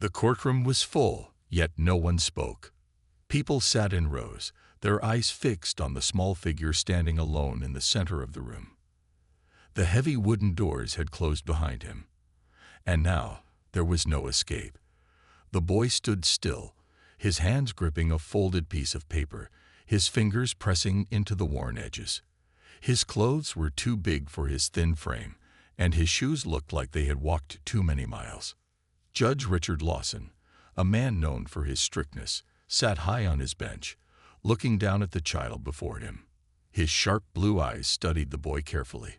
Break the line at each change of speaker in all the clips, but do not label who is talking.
The courtroom was full, yet no one spoke. People sat in rows, their eyes fixed on the small figure standing alone in the center of the room. The heavy wooden doors had closed behind him, and now there was no escape. The boy stood still, his hands gripping a folded piece of paper, his fingers pressing into the worn edges. His clothes were too big for his thin frame, and his shoes looked like they had walked too many miles. Judge Richard Lawson, a man known for his strictness, sat high on his bench, looking down at the child before him. His sharp blue eyes studied the boy carefully,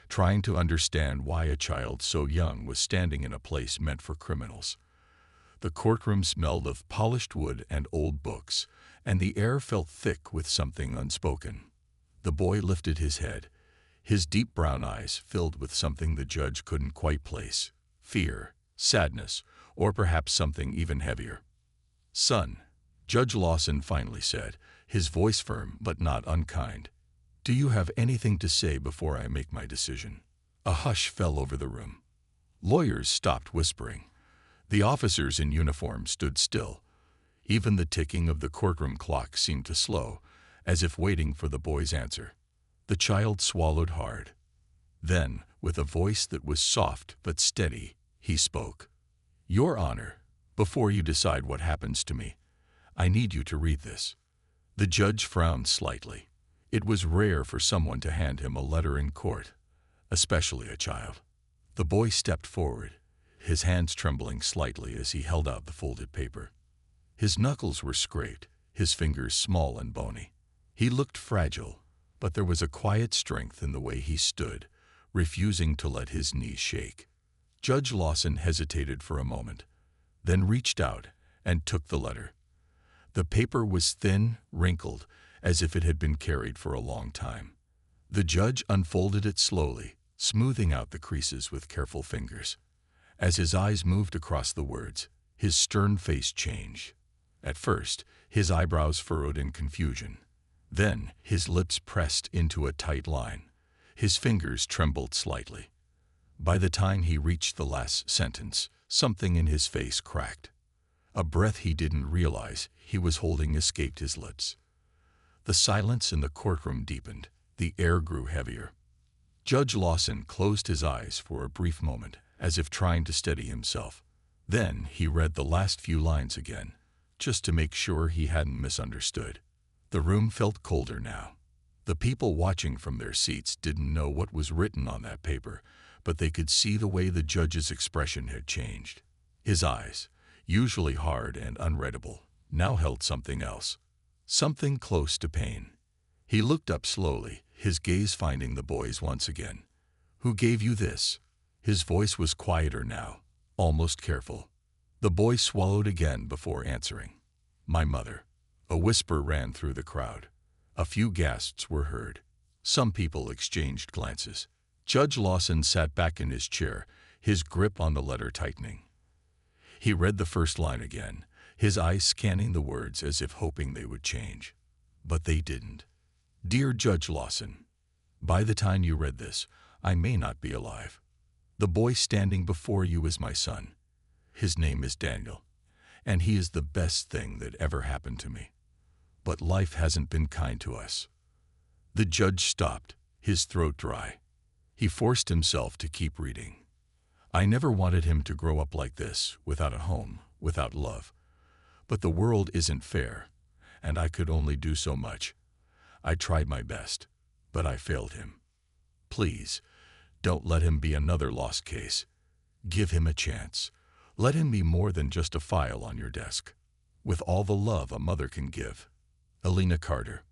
trying to understand why a child so young was standing in a place meant for criminals. The courtroom smelled of polished wood and old books, and the air felt thick with something unspoken. The boy lifted his head, his deep brown eyes filled with something the judge couldn't quite place: fear, sadness, or perhaps something even heavier. "Son," Judge Lawson finally said, his voice firm but not unkind, "do you have anything to say before I make my decision?" A hush fell over the room. Lawyers stopped whispering. The officers in uniform stood still. Even the ticking of the courtroom clock seemed to slow, as if waiting for the boy's answer. The child swallowed hard. Then, with a voice that was soft but steady, he spoke. "Your Honor, before you decide what happens to me, I need you to read this." The judge frowned slightly. It was rare for someone to hand him a letter in court, especially a child. The boy stepped forward, his hands trembling slightly as he held out the folded paper. His knuckles were scraped, his fingers small and bony. He looked fragile, but there was a quiet strength in the way he stood, refusing to let his knees shake. Judge Lawson hesitated for a moment, then reached out and took the letter. The paper was thin, wrinkled, as if it had been carried for a long time. The judge unfolded it slowly, smoothing out the creases with careful fingers. As his eyes moved across the words, his stern face changed. At first, his eyebrows furrowed in confusion. Then, his lips pressed into a tight line. His fingers trembled slightly. By the time he reached the last sentence, something in his face cracked. A breath he didn't realize he was holding escaped his lips. The silence in the courtroom deepened. The air grew heavier. Judge Lawson closed his eyes for a brief moment, as if trying to steady himself. Then he read the last few lines again, just to make sure he hadn't misunderstood. The room felt colder now. The people watching from their seats didn't know what was written on that paper, but they could see the way the judge's expression had changed. His eyes, usually hard and unreadable, now held something else, something close to pain. He looked up slowly, his gaze finding the boy's once again. "Who gave you this?" His voice was quieter now, almost careful. The boy swallowed again before answering. "My mother." A whisper ran through the crowd. A few gasps were heard. Some people exchanged glances. Judge Lawson sat back in his chair, his grip on the letter tightening. He read the first line again, his eyes scanning the words as if hoping they would change. But they didn't. "Dear Judge Lawson, by the time you read this, I may not be alive. The boy standing before you is my son. His name is Daniel, and he is the best thing that ever happened to me. But life hasn't been kind to us." The judge stopped, his throat dry. He forced himself to keep reading. "I never wanted him to grow up like this, without a home, without love. But the world isn't fair, and I could only do so much. I tried my best, but I failed him. Please, don't let him be another lost case. Give him a chance. Let him be more than just a file on your desk. With all the love a mother can give. Elena Carter."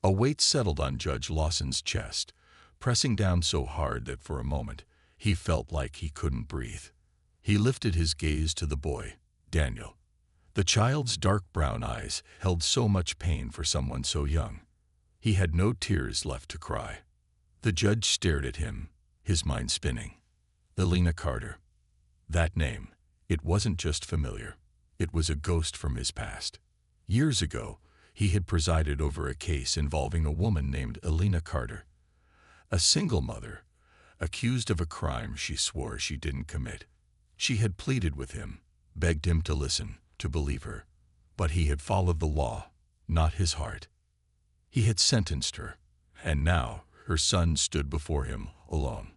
A weight settled on Judge Lawson's chest, pressing down so hard that for a moment he felt like he couldn't breathe. He lifted his gaze to the boy, Daniel. The child's dark brown eyes held so much pain for someone so young. He had no tears left to cry. The judge stared at him, his mind spinning. Elena Carter. That name, it wasn't just familiar. It was a ghost from his past. Years ago, he had presided over a case involving a woman named Elena Carter. A single mother, accused of a crime she swore she didn't commit. She had pleaded with him, begged him to listen, to believe her. But he had followed the law, not his heart. He had sentenced her, and now her son stood before him alone.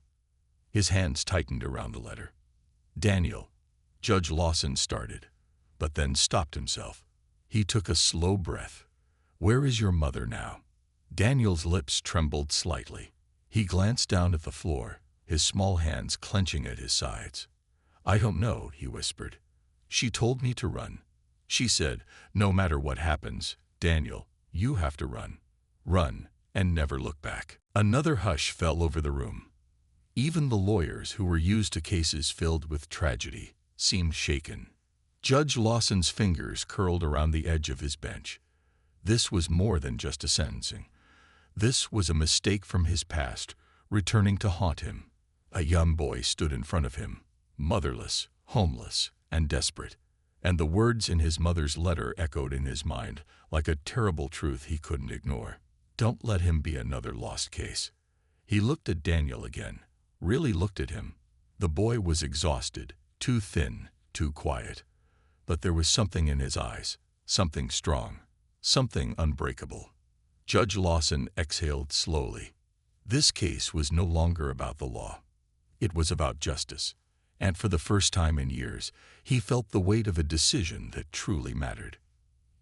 His hands tightened around the letter. Daniel, Judge Lawson started, but then stopped himself. He took a slow breath. Where is your mother now? Daniel's lips trembled slightly. He glanced down at the floor, his small hands clenching at his sides. I don't know, he whispered. She told me to run. She said, no matter what happens, Daniel, you have to run. Run, and never look back. Another hush fell over the room. Even the lawyers who were used to cases filled with tragedy seemed shaken. Judge Lawson's fingers curled around the edge of his bench. This was more than just a sentencing. This was a mistake from his past, returning to haunt him. A young boy stood in front of him, motherless, homeless, and desperate, and the words in his mother's letter echoed in his mind like a terrible truth he couldn't ignore. Don't let him be another lost case. He looked at Daniel again, really looked at him. The boy was exhausted, too thin, too quiet. But there was something in his eyes, something strong, something unbreakable. Judge Lawson exhaled slowly. This case was no longer about the law. It was about justice. And for the first time in years, he felt the weight of a decision that truly mattered.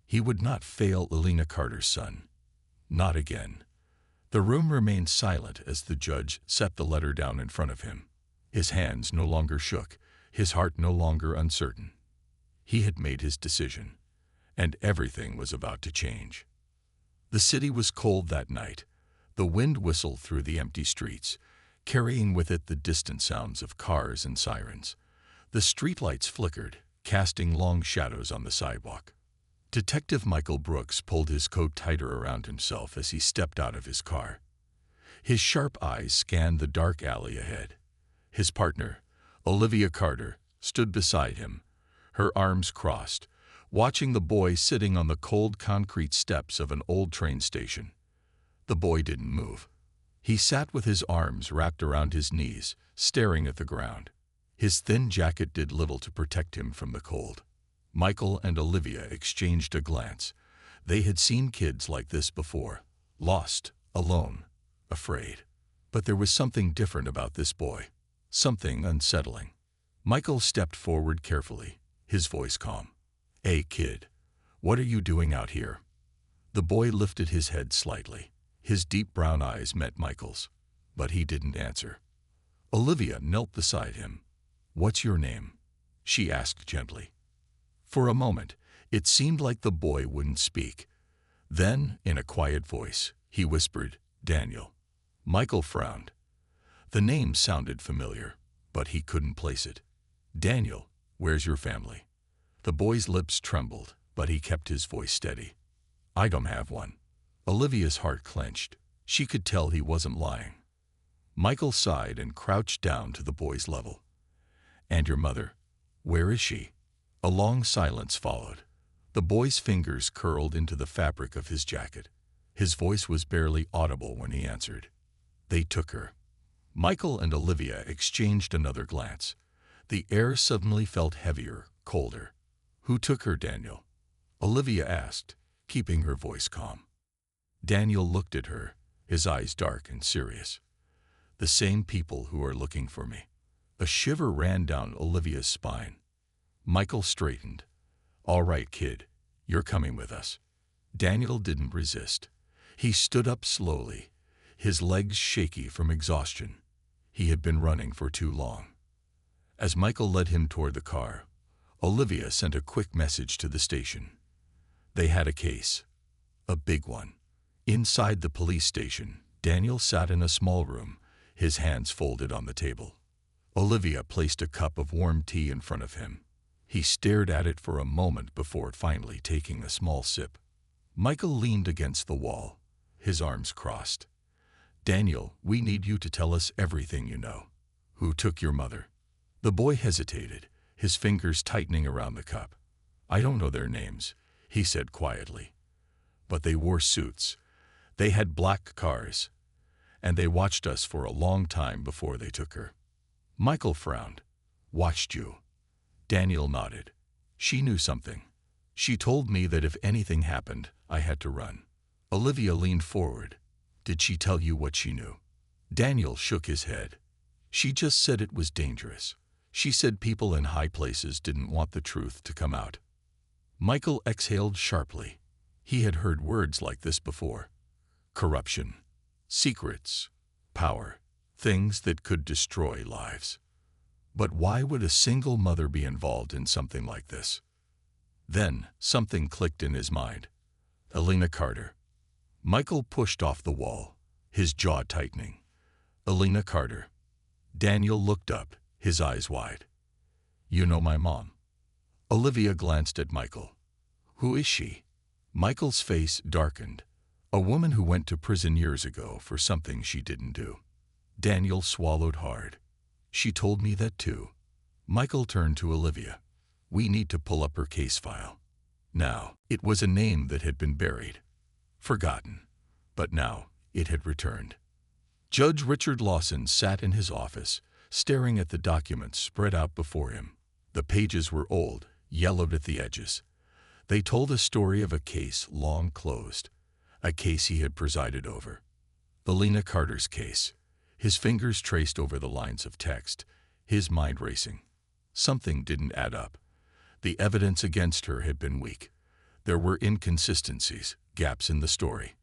He would not fail Elena Carter's son. Not again. The room remained silent as the judge set the letter down in front of him. His hands no longer shook, his heart no longer uncertain. He had made his decision, and everything was about to change. The city was cold that night. The wind whistled through the empty streets, carrying with it the distant sounds of cars and sirens. The streetlights flickered, casting long shadows on the sidewalk. Detective Michael Brooks pulled his coat tighter around himself as he stepped out of his car. His sharp eyes scanned the dark alley ahead. His partner, Olivia Carter, stood beside him, her arms crossed, watching the boy sitting on the cold concrete steps of an old train station. The boy didn't move. He sat with his arms wrapped around his knees, staring at the ground. His thin jacket did little to protect him from the cold. Michael and Olivia exchanged a glance. They had seen kids like this before, lost, alone, afraid. But there was something different about this boy, something unsettling. Michael stepped forward carefully, his voice calm. Hey, kid, what are you doing out here? The boy lifted his head slightly. His deep brown eyes met Michael's, but he didn't answer. Olivia knelt beside him. What's your name? She asked gently. For a moment, it seemed like the boy wouldn't speak. Then, in a quiet voice, he whispered, Daniel. Michael frowned. The name sounded familiar, but he couldn't place it. Daniel, where's your family? The boy's lips trembled, but he kept his voice steady. I don't have one. Olivia's heart clenched. She could tell he wasn't lying. Michael sighed and crouched down to the boy's level. And your mother, where is she? A long silence followed. The boy's fingers curled into the fabric of his jacket. His voice was barely audible when he answered. They took her. Michael and Olivia exchanged another glance. The air suddenly felt heavier, colder. Who took her, Daniel? Olivia asked, keeping her voice calm. Daniel looked at her, his eyes dark and serious. The same people who are looking for me. A shiver ran down Olivia's spine. Michael straightened. All right, kid, you're coming with us. Daniel didn't resist. He stood up slowly, his legs shaky from exhaustion. He had been running for too long. As Michael led him toward the car, Olivia sent a quick message to the station. They had a case, a big one. Inside the police station, Daniel sat in a small room, his hands folded on the table. Olivia placed a cup of warm tea in front of him. He stared at it for a moment before finally taking a small sip. Michael leaned against the wall, his arms crossed. Daniel, we need you to tell us everything you know. Who took your mother? The boy hesitated, his fingers tightening around the cup. I don't know their names, he said quietly. But they wore suits. They had black cars. And they watched us for a long time before they took her. Michael frowned. Watched you. Daniel nodded. She knew something. She told me that if anything happened, I had to run. Olivia leaned forward. Did she tell you what she knew? Daniel shook his head. She just said it was dangerous. She said people in high places didn't want the truth to come out. Michael exhaled sharply. He had heard words like this before. Corruption, secrets, power, things that could destroy lives. But why would a single mother be involved in something like this? Then something clicked in his mind. Elena Carter. Michael pushed off the wall, his jaw tightening. Elena Carter. Daniel looked up, his eyes wide. You know my mom? Olivia glanced at Michael. Who is she? Michael's face darkened. A woman who went to prison years ago for something she didn't do. Daniel swallowed hard. She told me that too. Michael turned to Olivia. We need to pull up her case file. Now, it was a name that had been buried, forgotten, but now it had returned. Judge Richard Lawson sat in his office, staring at the documents spread out before him. The pages were old, yellowed at the edges. They told a story of a case long closed, a case he had presided over. Elena Carter's case. His fingers traced over the lines of text, his mind racing. Something didn't add up. The evidence against her had been weak. There were inconsistencies, gaps in the story.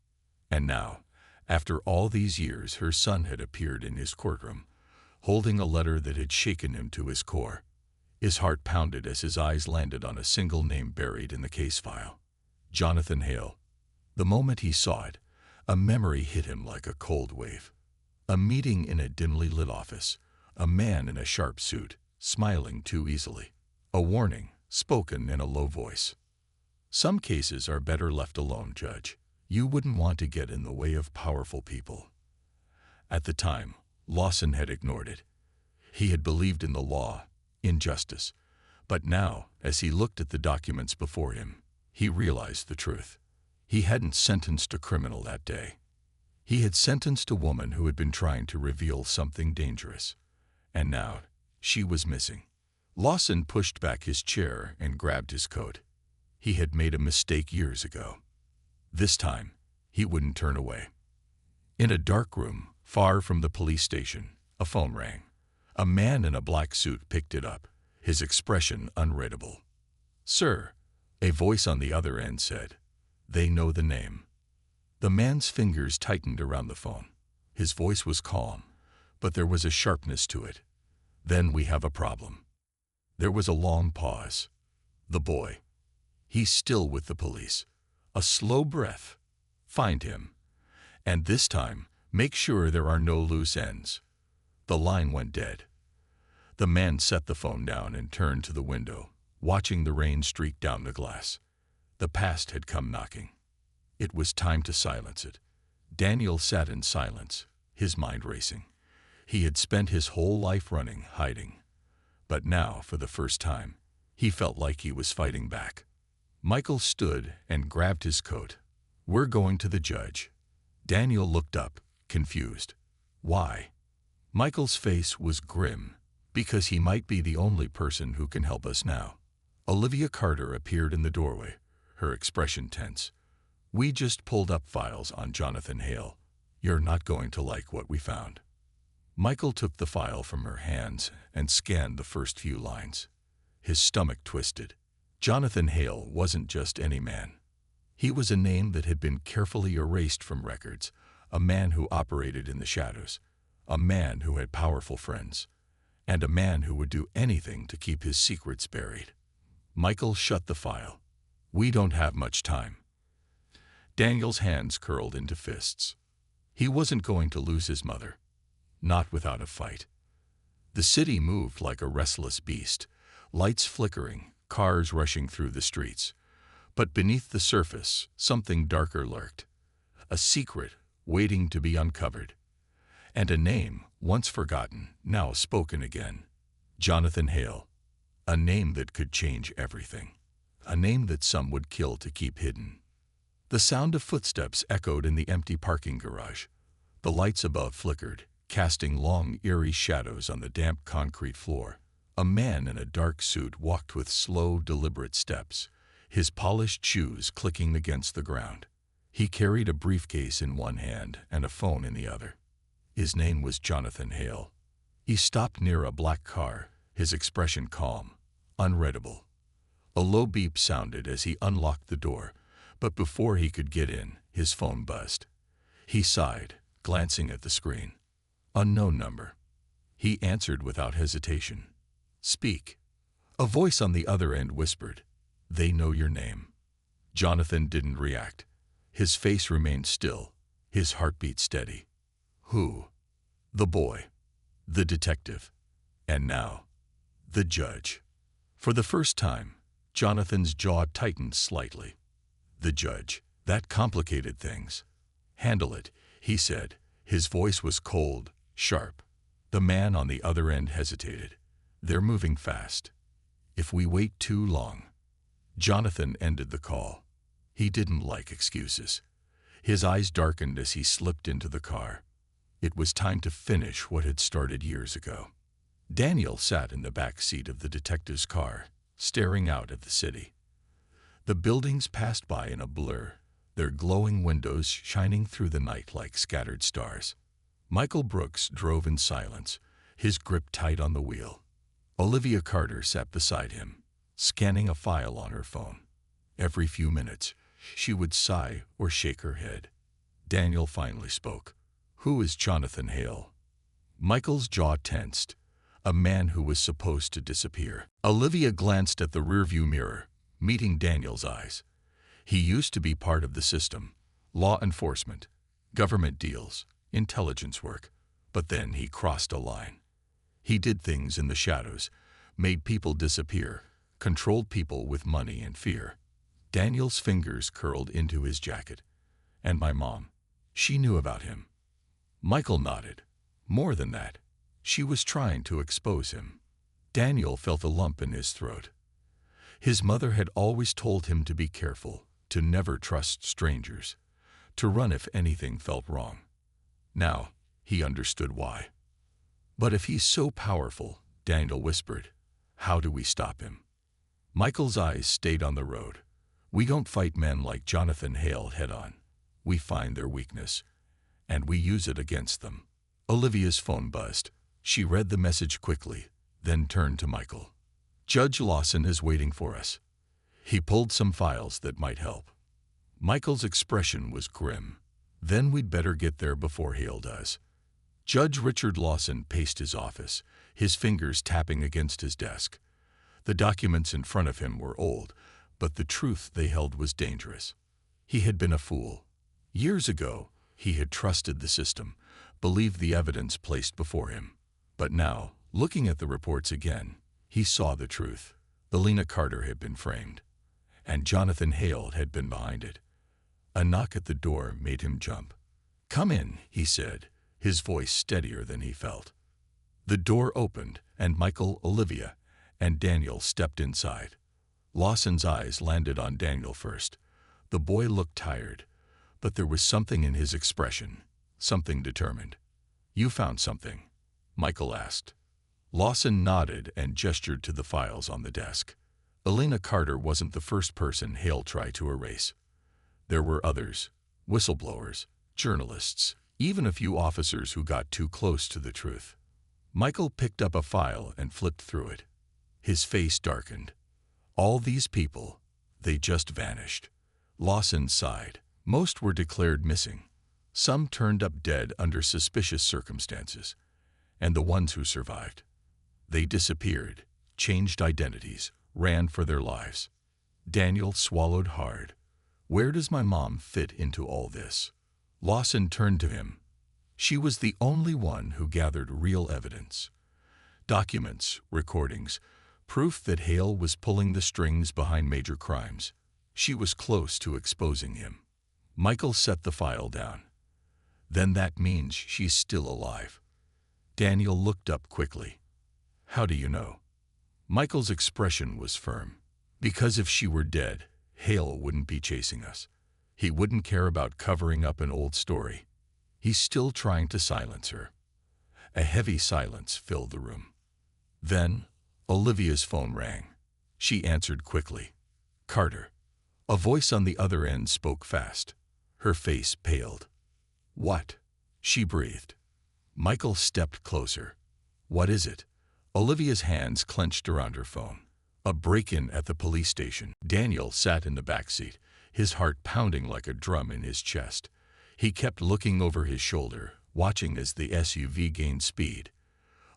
And now, after all these years, her son had appeared in his courtroom, holding a letter that had shaken him to his core. His heart pounded as his eyes landed on a single name buried in the case file. Jonathan Hale. The moment he saw it, a memory hit him like a cold wave. A meeting in a dimly lit office, a man in a sharp suit, smiling too easily. A warning, spoken in a low voice. Some cases are better left alone, Judge. You wouldn't want to get in the way of powerful people. At the time, Lawson had ignored it. He had believed in the law, in justice. But now, as he looked at the documents before him, he realized the truth. He hadn't sentenced a criminal that day. He had sentenced a woman who had been trying to reveal something dangerous. And now, she was missing. Lawson pushed back his chair and grabbed his coat. He had made a mistake years ago. This time, he wouldn't turn away. In a dark room, far from the police station, a phone rang. A man in a black suit picked it up, his expression unreadable. Sir, a voice on the other end said. They know the name. The man's fingers tightened around the phone. His voice was calm, but there was a sharpness to it. Then we have a problem. There was a long pause. The boy. He's still with the police. A slow breath. Find him. And this time, make sure there are no loose ends. The line went dead. The man set the phone down and turned to the window, watching the rain streak down the glass. The past had come knocking. It was time to silence it. Daniel sat in silence, his mind racing. He had spent his whole life running, hiding. But now, for the first time, he felt like he was fighting back. Michael stood and grabbed his coat. We're going to the judge. Daniel looked up, confused. Why? Michael's face was grim, because he might be the only person who can help us now. Olivia Carter appeared in the doorway, her expression tense. We just pulled up files on Jonathan Hale. You're not going to like what we found. Michael took the file from her hands and scanned the first few lines. His stomach twisted. Jonathan Hale wasn't just any man. He was a name that had been carefully erased from records, a man who operated in the shadows, a man who had powerful friends, and a man who would do anything to keep his secrets buried. Michael shut the file. We don't have much time. Daniel's hands curled into fists. He wasn't going to lose his mother. Not without a fight. The city moved like a restless beast, lights flickering, cars rushing through the streets. But beneath the surface, something darker lurked. A secret waiting to be uncovered. And a name, once forgotten, now spoken again. Jonathan Hale. A name that could change everything. A name that some would kill to keep hidden. The sound of footsteps echoed in the empty parking garage. The lights above flickered, casting long, eerie shadows on the damp concrete floor. A man in a dark suit walked with slow, deliberate steps, his polished shoes clicking against the ground. He carried a briefcase in one hand and a phone in the other. His name was Jonathan Hale. He stopped near a black car, his expression calm, unreadable. A low beep sounded as he unlocked the door, but before he could get in, his phone buzzed. He sighed, glancing at the screen. Unknown number. He answered without hesitation. Speak. A voice on the other end whispered, They know your name. Jonathan didn't react. His face remained still, his heartbeat steady. Who? The boy. The detective. And now, the judge. For the first time, Jonathan's jaw tightened slightly. The judge. That complicated things. Handle it, he said. His voice was cold, sharp. The man on the other end hesitated. They're moving fast. If we wait too long. Jonathan ended the call. He didn't like excuses. His eyes darkened as he slipped into the car. It was time to finish what had started years ago. Daniel sat in the back seat of the detective's car, staring out at the city. The buildings passed by in a blur, their glowing windows shining through the night like scattered stars. Michael Brooks drove in silence, his grip tight on the wheel. Olivia Carter sat beside him, scanning a file on her phone. Every few minutes, she would sigh or shake her head. Daniel finally spoke. Who is Jonathan Hale? Michael's jaw tensed. A man who was supposed to disappear. Olivia glanced at the rearview mirror, meeting Daniel's eyes. He used to be part of the system, law enforcement, government deals, intelligence work. But then he crossed a line. He did things in the shadows, made people disappear, controlled people with money and fear. Daniel's fingers curled into his jacket. And my mom, she knew about him. Michael nodded. More than that, she was trying to expose him. Daniel felt a lump in his throat. His mother had always told him to be careful, to never trust strangers, to run if anything felt wrong. Now, he understood why. But if he's so powerful, Daniel whispered, how do we stop him? Michael's eyes stayed on the road. We don't fight men like Jonathan Hale head-on. We find their weakness, and we use it against them. Olivia's phone buzzed. She read the message quickly, then turned to Michael. Judge Lawson is waiting for us. He pulled some files that might help. Michael's expression was grim. Then we'd better get there before Hale does. Judge Richard Lawson paced his office, his fingers tapping against his desk. The documents in front of him were old, but the truth they held was dangerous. He had been a fool. Years ago, he had trusted the system, believed the evidence placed before him. But now, looking at the reports again, he saw the truth. Elena Carter had been framed, and Jonathan Hale had been behind it. A knock at the door made him jump. Come in, he said, his voice steadier than he felt. The door opened, and Michael, Olivia, and Daniel stepped inside. Lawson's eyes landed on Daniel first. The boy looked tired, but there was something in his expression, something determined. You found something? Michael asked. Lawson nodded and gestured to the files on the desk. Elena Carter wasn't the first person Hale tried to erase. There were others, whistleblowers, journalists, even a few officers who got too close to the truth. Michael picked up a file and flipped through it. His face darkened. All these people, they just vanished. Lawson sighed. Most were declared missing. Some turned up dead under suspicious circumstances. And the ones who survived, they disappeared, changed identities, ran for their lives. Daniel swallowed hard. Where does my mom fit into all this? Lawson turned to him. She was the only one who gathered real evidence. Documents, recordings, proof that Hale was pulling the strings behind major crimes. She was close to exposing him. Michael set the file down. Then that means she's still alive. Daniel looked up quickly. How do you know? Michael's expression was firm. Because if she were dead, Hale wouldn't be chasing us. He wouldn't care about covering up an old story. He's still trying to silence her. A heavy silence filled the room. Then, Olivia's phone rang. She answered quickly. Carter. A voice on the other end spoke fast. Her face paled. What? She breathed. Michael stepped closer. What is it? Olivia's hands clenched around her phone. A break-in at the police station. Daniel sat in the back seat, his heart pounding like a drum in his chest. He kept looking over his shoulder, watching as the SUV gained speed.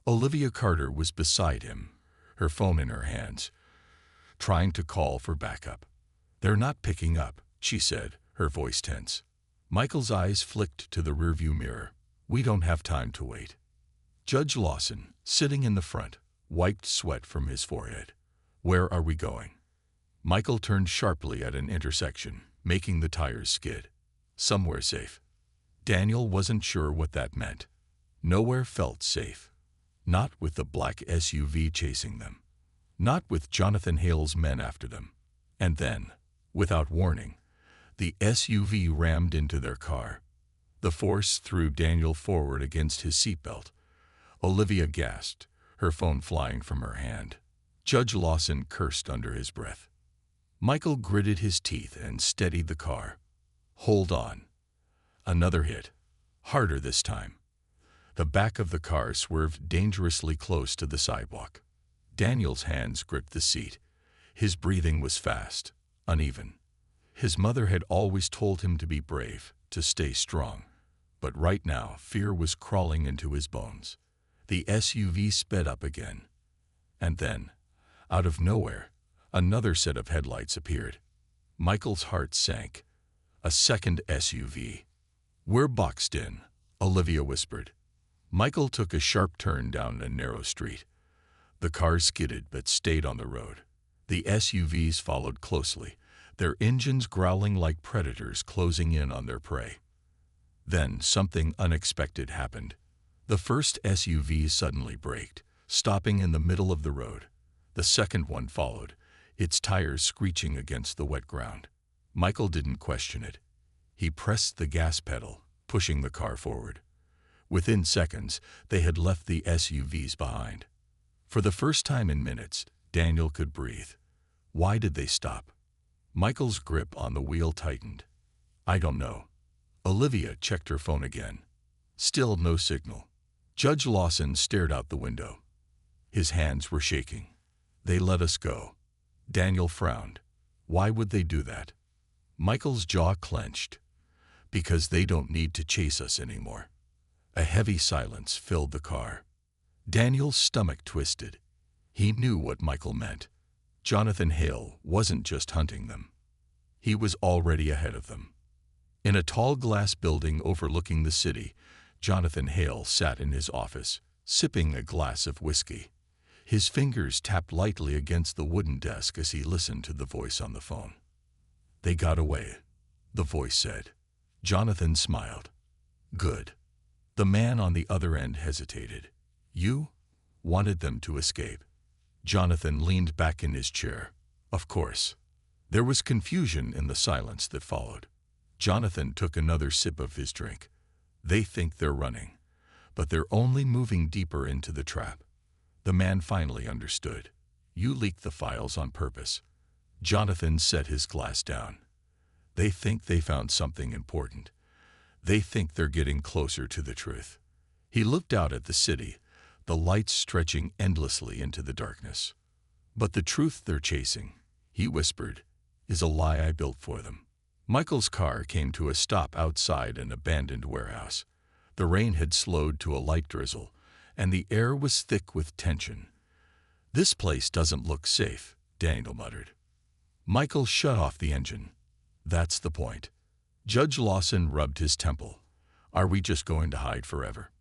Olivia Carter was beside him, her phone in her hands, trying to call for backup. They're not picking up, she said, her voice tense. Michael's eyes flicked to the rearview mirror. We don't have time to wait. Judge Lawson, sitting in the front, wiped sweat from his forehead. Where are we going? Michael turned sharply at an intersection, making the tires skid. Somewhere safe. Daniel wasn't sure what that meant. Nowhere felt safe. Not with the black SUV chasing them. Not with Jonathan Hale's men after them. And then, without warning, the SUV rammed into their car. The force threw Daniel forward against his seatbelt. Olivia gasped, her phone flying from her hand. Judge Lawson cursed under his breath. Michael gritted his teeth and steadied the car. Hold on. Another hit. Harder this time. The back of the car swerved dangerously close to the sidewalk. Daniel's hands gripped the seat. His breathing was fast, uneven. His mother had always told him to be brave, to stay strong. But right now, fear was crawling into his bones. The SUV sped up again. And then, out of nowhere, another set of headlights appeared. Michael's heart sank. A second SUV. We're boxed in, Olivia whispered. Michael took a sharp turn down a narrow street. The car skidded but stayed on the road. The SUVs followed closely, their engines growling like predators closing in on their prey. Then something unexpected happened. The first SUV suddenly braked, stopping in the middle of the road. The second one followed, its tires screeching against the wet ground. Michael didn't question it. He pressed the gas pedal, pushing the car forward. Within seconds, they had left the SUVs behind. For the first time in minutes, Daniel could breathe. Why did they stop? Michael's grip on the wheel tightened. I don't know. Olivia checked her phone again. Still no signal. Judge Lawson stared out the window. His hands were shaking. They let us go. Daniel frowned. Why would they do that? Michael's jaw clenched. Because they don't need to chase us anymore. A heavy silence filled the car. Daniel's stomach twisted. He knew what Michael meant. Jonathan Hale wasn't just hunting them. He was already ahead of them. In a tall glass building overlooking the city, Jonathan Hale sat in his office, sipping a glass of whiskey. His fingers tapped lightly against the wooden desk as he listened to the voice on the phone. They got away, the voice said. Jonathan smiled. Good. The man on the other end hesitated. You wanted them to escape. Jonathan leaned back in his chair. Of course. There was confusion in the silence that followed. Jonathan took another sip of his drink. They think they're running, but they're only moving deeper into the trap. The man finally understood. You leaked the files on purpose. Jonathan set his glass down. They think they found something important. They think they're getting closer to the truth. He looked out at the city, the lights stretching endlessly into the darkness. But the truth they're chasing, he whispered, is a lie I built for them. Michael's car came to a stop outside an abandoned warehouse. The rain had slowed to a light drizzle, and the air was thick with tension. This place doesn't look safe, Daniel muttered. Michael shut off the engine. That's the point. Judge Lawson rubbed his temple. Are we just going to hide forever?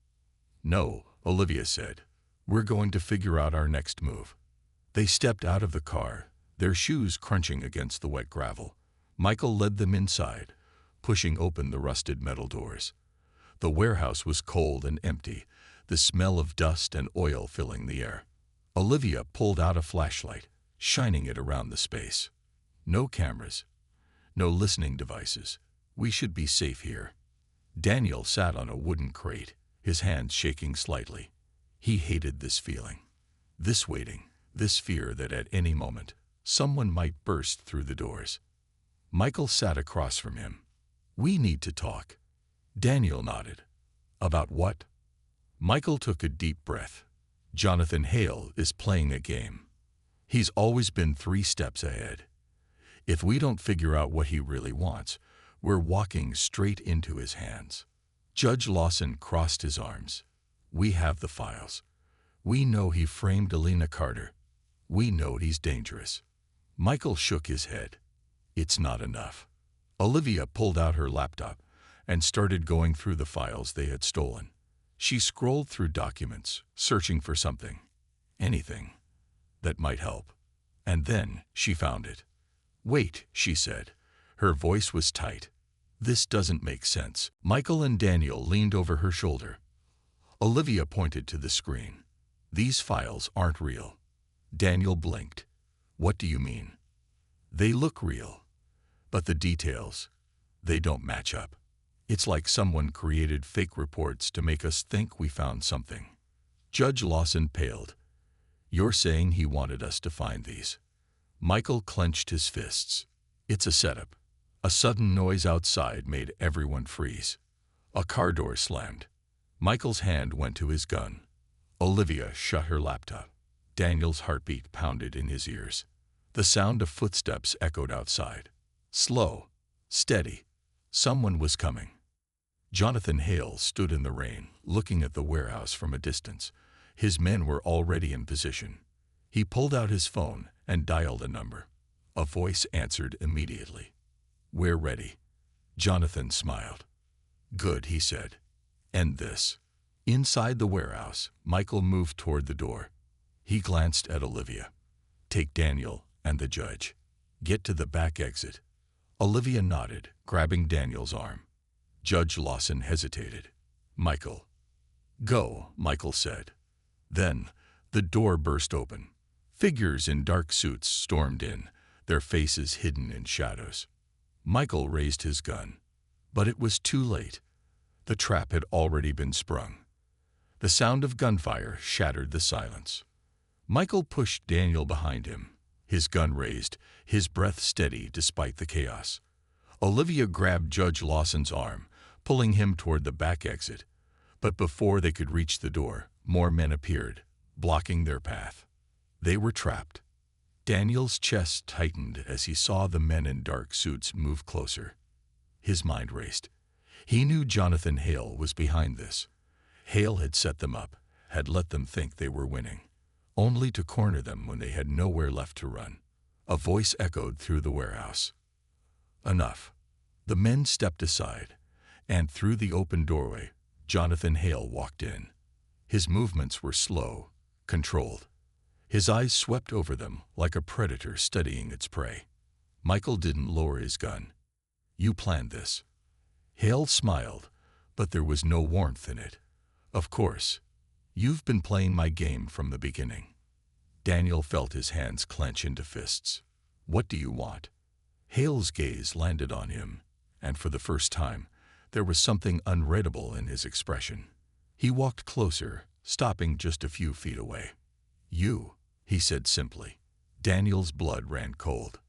No, Olivia said. We're going to figure out our next move. They stepped out of the car, their shoes crunching against the wet gravel. Michael led them inside, pushing open the rusted metal doors. The warehouse was cold and empty, the smell of dust and oil filling the air. Olivia pulled out a flashlight, shining it around the space. No cameras, no listening devices. We should be safe here. Daniel sat on a wooden crate, his hands shaking slightly. He hated this feeling. This waiting, this fear that at any moment, someone might burst through the doors. Michael sat across from him. "We need to talk." Daniel nodded. "About what?" Michael took a deep breath. "Jonathan Hale is playing a game. He's always been 3 steps ahead. If we don't figure out what he really wants, we're walking straight into his hands." Judge Lawson crossed his arms. "We have the files. We know he framed Alina Carter. We know he's dangerous." Michael shook his head. "It's not enough." Olivia pulled out her laptop and started going through the files they had stolen. She scrolled through documents, searching for something, anything, that might help. And then she found it. "Wait," she said. Her voice was tight. "This doesn't make sense." Michael and Daniel leaned over her shoulder. Olivia pointed to the screen. "These files aren't real." Daniel blinked. "What do you mean?" "They look real, but the details, they don't match up. It's like someone created fake reports to make us think we found something." Judge Lawson paled. "You're saying he wanted us to find these?" Michael clenched his fists. "It's a setup." A sudden noise outside made everyone freeze. A car door slammed. Michael's hand went to his gun. Olivia shut her laptop. Daniel's heartbeat pounded in his ears. The sound of footsteps echoed outside. Slow, steady. Someone was coming. Jonathan Hale stood in the rain, looking at the warehouse from a distance. His men were already in position. He pulled out his phone and dialed a number. A voice answered immediately. "We're ready." Jonathan smiled. "Good," he said. "End this." Inside the warehouse, Michael moved toward the door. He glanced at Olivia. "Take Daniel and the judge. Get to the back exit." Olivia nodded, grabbing Daniel's arm. Judge Lawson hesitated. "Michael." "Go," Michael said. Then, the door burst open. Figures in dark suits stormed in, their faces hidden in shadows. Michael raised his gun. But it was too late. The trap had already been sprung. The sound of gunfire shattered the silence. Michael pushed Daniel behind him, his gun raised, his breath steady despite the chaos. Olivia grabbed Judge Lawson's arm, pulling him toward the back exit. But before they could reach the door, more men appeared, blocking their path. They were trapped. Daniel's chest tightened as he saw the men in dark suits move closer. His mind raced. He knew Jonathan Hale was behind this. Hale had set them up, had let them think they were winning, only to corner them when they had nowhere left to run. A voice echoed through the warehouse. "Enough." The men stepped aside, and through the open doorway, Jonathan Hale walked in. His movements were slow, controlled. His eyes swept over them like a predator studying its prey. Michael didn't lower his gun. "You planned this." Hale smiled, but there was no warmth in it. "Of course. You've been playing my game from the beginning." Daniel felt his hands clench into fists. "What do you want?" Hale's gaze landed on him, and for the first time, there was something unreadable in his expression. He walked closer, stopping just a few feet away. "You," he said simply. Daniel's blood ran cold.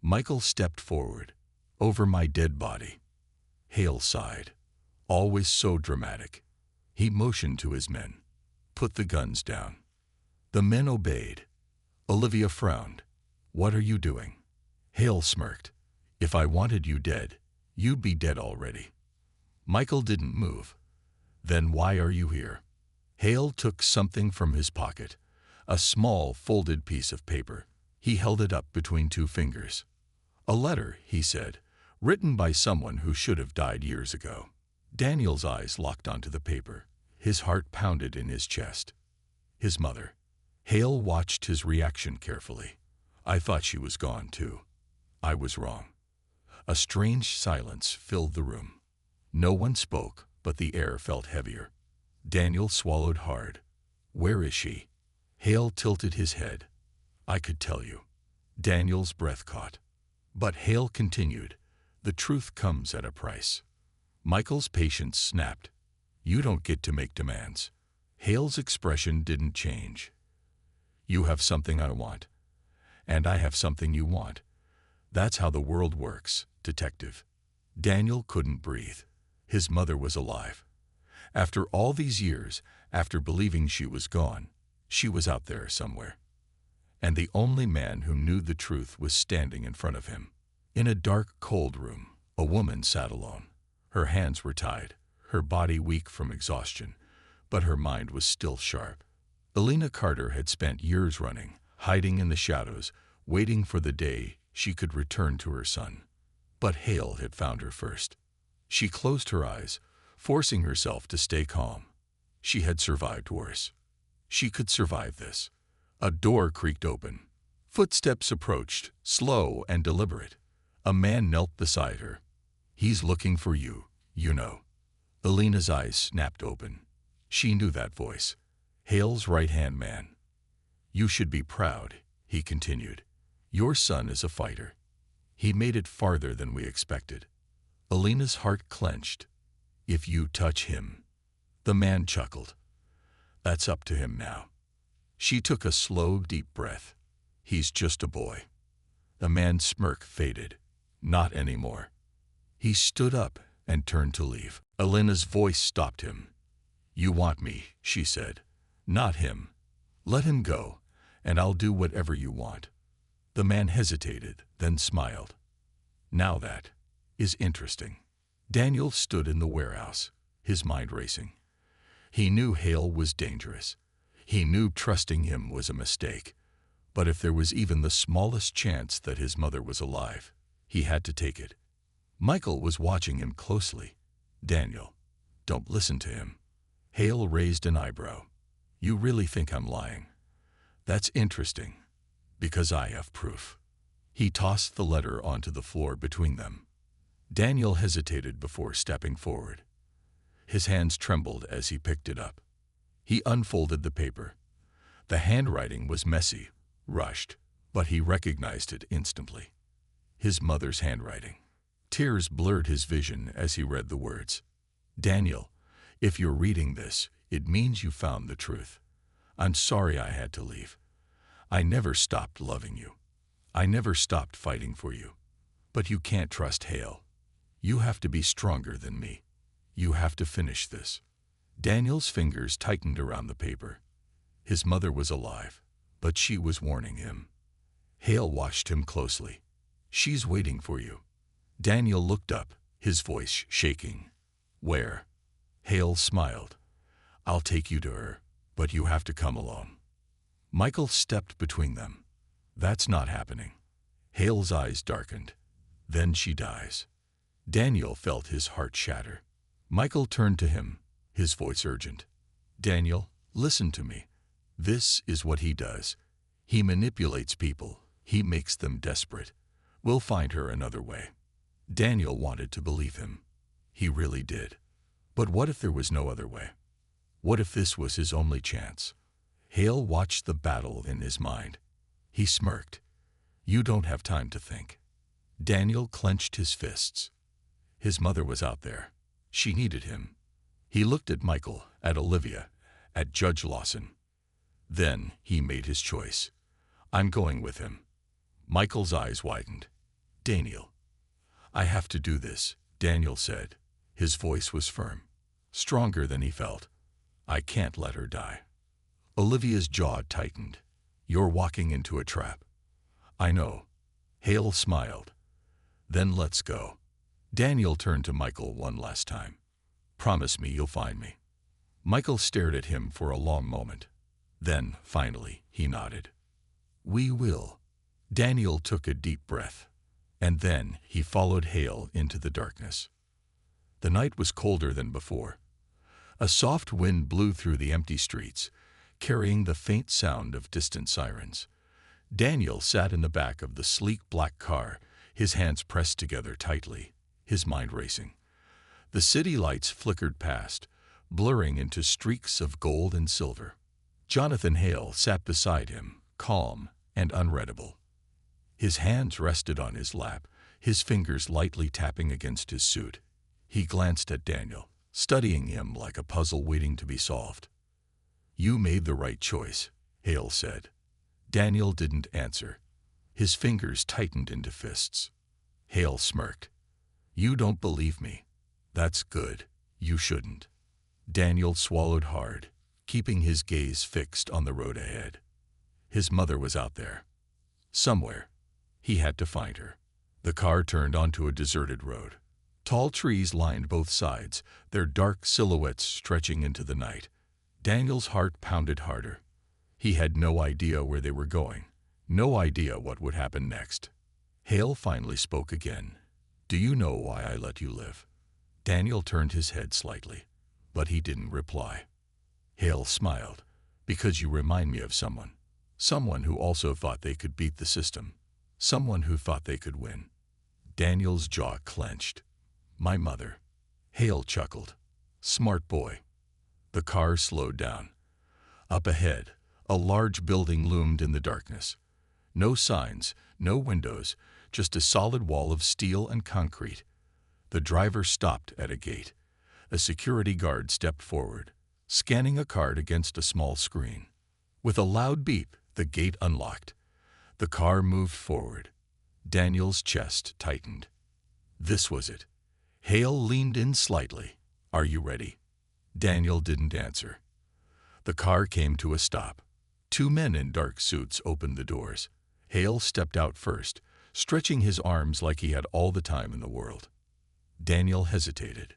Michael stepped forward. "Over my dead body." Hale sighed. Always so dramatic. He motioned to his men. "Put the guns down." The men obeyed. Olivia frowned. "What are you doing?" Hale smirked. "If I wanted you dead, you'd be dead already." Michael didn't move. "Then why are you here?" Hale took something from his pocket, a small folded piece of paper. He held it up between 2 fingers. "A letter," he said, "written by someone who should have died years ago." Daniel's eyes locked onto the paper. His heart pounded in his chest. His mother. Hale watched his reaction carefully. "I thought she was gone, too. I was wrong." A strange silence filled the room. No one spoke, but the air felt heavier. Daniel swallowed hard. "Where is she?" Hale tilted his head. "I could tell you." Daniel's breath caught. But Hale continued. "The truth comes at a price." Michael's patience snapped. "You don't get to make demands." Hale's expression didn't change. You have something I want, and I have something you want. That's how the world works, detective. Daniel couldn't breathe. His mother was alive. After all these years, after believing she was gone, she was out there somewhere. And the only man who knew the truth was standing in front of him. In a dark, cold room, a woman sat alone. Her hands were tied, her body weak from exhaustion, but her mind was still sharp. Elena Carter had spent years running, hiding in the shadows, waiting for the day she could return to her son. But Hale had found her first. She closed her eyes, forcing herself to stay calm. She had survived worse. She could survive this. A door creaked open. Footsteps approached, slow and deliberate. A man knelt beside her. He's looking for you, you know. Elena's eyes snapped open. She knew that voice. Hale's right-hand man. You should be proud, he continued. Your son is a fighter. He made it farther than we expected. Elena's heart clenched. If you touch him. The man chuckled. That's up to him now. She took a slow, deep breath. He's just a boy. The man's smirk faded. Not anymore. He stood up and turned to leave. Elena's voice stopped him. You want me, she said. Not him. Let him go, and I'll do whatever you want. The man hesitated, then smiled. Now that is interesting. Daniel stood in the warehouse, his mind racing. He knew Hale was dangerous. He knew trusting him was a mistake. But if there was even the smallest chance that his mother was alive, he had to take it. Michael was watching him closely. Daniel, don't listen to him. Hale raised an eyebrow. You really think I'm lying? That's interesting, because I have proof. He tossed the letter onto the floor between them. Daniel hesitated before stepping forward. His hands trembled as he picked it up. He unfolded the paper. The handwriting was messy, rushed, but he recognized it instantly. His mother's handwriting. Tears blurred his vision as he read the words. Daniel, if you're reading this, it means you found the truth. I'm sorry I had to leave. I never stopped loving you. I never stopped fighting for you. But you can't trust Hale. You have to be stronger than me. You have to finish this. Daniel's fingers tightened around the paper. His mother was alive, but she was warning him. Hale watched him closely. She's waiting for you. Daniel looked up, his voice shaking. Where? Hale smiled. I'll take you to her, but you have to come alone. Michael stepped between them. That's not happening. Hale's eyes darkened. Then she dies. Daniel felt his heart shatter. Michael turned to him, his voice urgent. Daniel, listen to me. This is what he does. He manipulates people. He makes them desperate. We'll find her another way. Daniel wanted to believe him. He really did. But what if there was no other way? What if this was his only chance? Hale watched the battle in his mind. He smirked. You don't have time to think. Daniel clenched his fists. His mother was out there. She needed him. He looked at Michael, at Olivia, at Judge Lawson. Then he made his choice. I'm going with him. Michael's eyes widened. Daniel. I have to do this, Daniel said. His voice was firm, stronger than he felt. I can't let her die. Olivia's jaw tightened. You're walking into a trap. I know. Hale smiled. Then let's go. Daniel turned to Michael one last time. Promise me you'll find me. Michael stared at him for a long moment. Then, finally, he nodded. We will. Daniel took a deep breath. And then he followed Hale into the darkness. The night was colder than before. A soft wind blew through the empty streets, carrying the faint sound of distant sirens. Daniel sat in the back of the sleek black car, his hands pressed together tightly, his mind racing. The city lights flickered past, blurring into streaks of gold and silver. Jonathan Hale sat beside him, calm and unreadable. His hands rested on his lap, his fingers lightly tapping against his suit. He glanced at Daniel, studying him like a puzzle waiting to be solved. You made the right choice, Hale said. Daniel didn't answer. His fingers tightened into fists. Hale smirked. You don't believe me. That's good. You shouldn't. Daniel swallowed hard, keeping his gaze fixed on the road ahead. His mother was out there. Somewhere. He had to find her. The car turned onto a deserted road. Tall trees lined both sides, their dark silhouettes stretching into the night. Daniel's heart pounded harder. He had no idea where they were going, no idea what would happen next. Hale finally spoke again. Do you know why I let you live? Daniel turned his head slightly, but he didn't reply. Hale smiled. Because you remind me of someone. Someone who also thought they could beat the system. Someone who thought they could win. Daniel's jaw clenched. My mother. Hale chuckled. Smart boy. The car slowed down. Up ahead, a large building loomed in the darkness. No signs, no windows, just a solid wall of steel and concrete. The driver stopped at a gate. A security guard stepped forward, scanning a card against a small screen. With a loud beep, the gate unlocked. The car moved forward. Daniel's chest tightened. This was it. Hale leaned in slightly. Are you ready? Daniel didn't answer. The car came to a stop. Two men in dark suits opened the doors. Hale stepped out first, stretching his arms like he had all the time in the world. Daniel hesitated.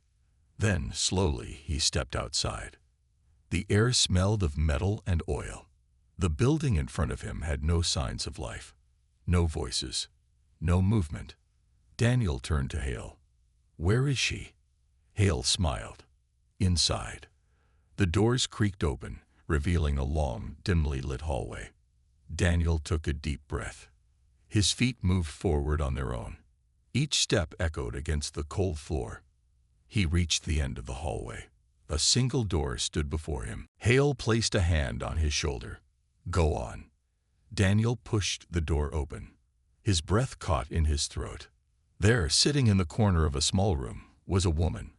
Then, slowly, he stepped outside. The air smelled of metal and oil. The building in front of him had no signs of life. No voices. No movement. Daniel turned to Hale. Where is she? Hale smiled. Inside. The doors creaked open, revealing a long, dimly lit hallway. Daniel took a deep breath. His feet moved forward on their own. Each step echoed against the cold floor. He reached the end of the hallway. A single door stood before him. Hale placed a hand on his shoulder. Go on. Daniel pushed the door open. His breath caught in his throat. There, sitting in the corner of a small room, was a woman.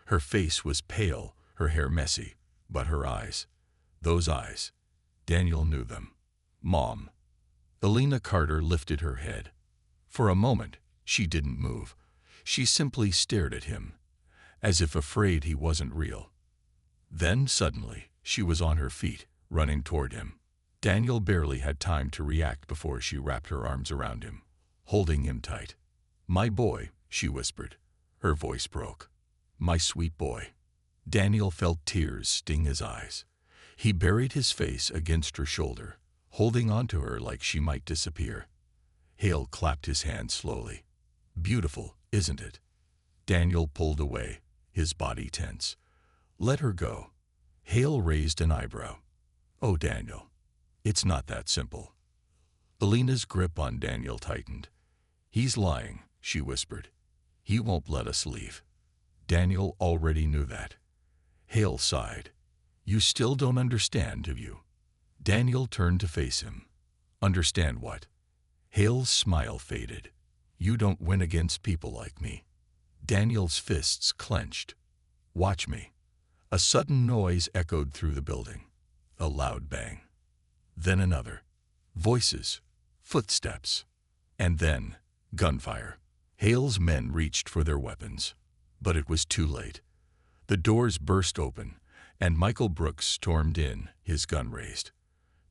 Her face was pale, her hair messy, but her eyes, those eyes, Daniel knew them. Mom. Elena Carter lifted her head. For a moment, she didn't move. She simply stared at him, as if afraid he wasn't real. Then, suddenly, she was on her feet, running toward him. Daniel barely had time to react before she wrapped her arms around him, holding him tight. My boy, she whispered. Her voice broke. My sweet boy. Daniel felt tears sting his eyes. He buried his face against her shoulder, holding onto her like she might disappear. Hale clapped his hands slowly. Beautiful, isn't it? Daniel pulled away, his body tense. Let her go. Hale raised an eyebrow. Oh, Daniel. It's not that simple. Elena's grip on Daniel tightened. He's lying, she whispered. He won't let us leave. Daniel already knew that. Hale sighed. You still don't understand, do you? Daniel turned to face him. Understand what? Hale's smile faded. You don't win against people like me. Daniel's fists clenched. Watch me. A sudden noise echoed through the building. A loud bang. Then another. Voices. Footsteps. And then, gunfire. Hale's men reached for their weapons. But it was too late. The doors burst open, and Michael Brooks stormed in, his gun raised.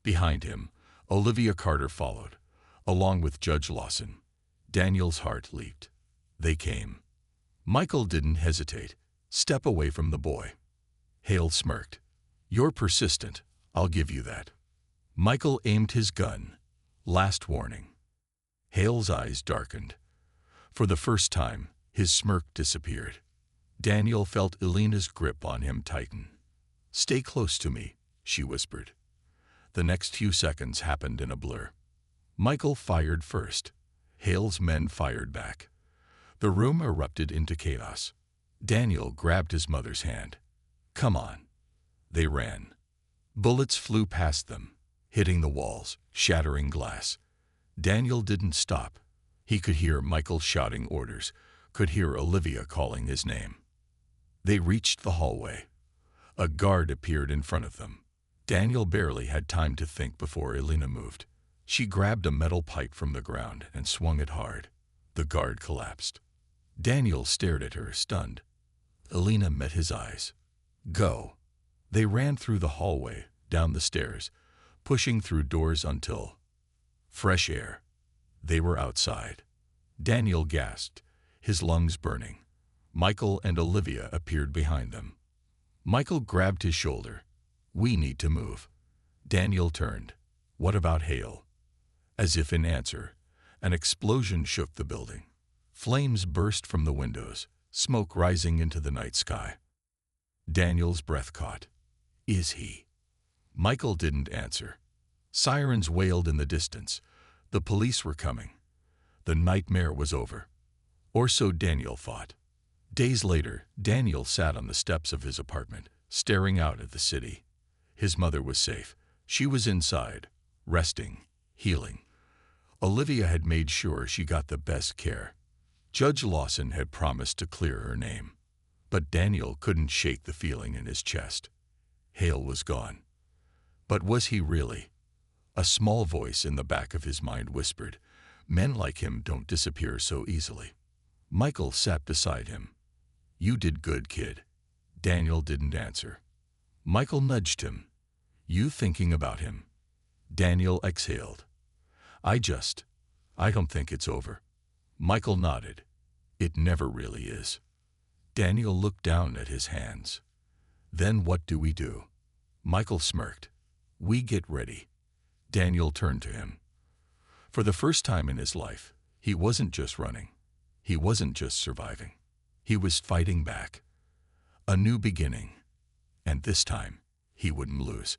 Behind him, Olivia Carter followed, along with Judge Lawson. Daniel's heart leaped. They came. Michael didn't hesitate. Step away from the boy. Hale smirked. You're persistent, I'll give you that. Michael aimed his gun. Last warning. Hale's eyes darkened. For the first time, his smirk disappeared. Daniel felt Elena's grip on him tighten. Stay close to me, she whispered. The next few seconds happened in a blur. Michael fired first. Hale's men fired back. The room erupted into chaos. Daniel grabbed his mother's hand. Come on. They ran. Bullets flew past them, hitting the walls, shattering glass. Daniel didn't stop. He could hear Michael shouting orders, could hear Olivia calling his name. They reached the hallway. A guard appeared in front of them. Daniel barely had time to think before Elena moved. She grabbed a metal pipe from the ground and swung it hard. The guard collapsed. Daniel stared at her, stunned. Elena met his eyes. Go. They ran through the hallway, down the stairs, pushing through doors until fresh air. They were outside. Daniel gasped, his lungs burning. Michael and Olivia appeared behind them. Michael grabbed his shoulder. We need to move. Daniel turned. What about Hale? As if in answer, an explosion shook the building. Flames burst from the windows, smoke rising into the night sky. Daniel's breath caught. Is he? Michael didn't answer. Sirens wailed in the distance. The police were coming. The nightmare was over. Or so Daniel thought. Days later, Daniel sat on the steps of his apartment, staring out at the city. His mother was safe. She was inside, resting, healing. Olivia had made sure she got the best care. Judge Lawson had promised to clear her name. But Daniel couldn't shake the feeling in his chest. Hale was gone. But was he really? A small voice in the back of his mind whispered, men like him don't disappear so easily. Michael sat beside him. You did good, kid. Daniel didn't answer. Michael nudged him. You thinking about him? Daniel exhaled. I don't think it's over. Michael nodded. It never really is. Daniel looked down at his hands. Then what do we do? Michael smirked. We get ready. Daniel turned to him. For the first time in his life, he wasn't just running. He wasn't just surviving. He was fighting back. A new beginning. And this time, he wouldn't lose.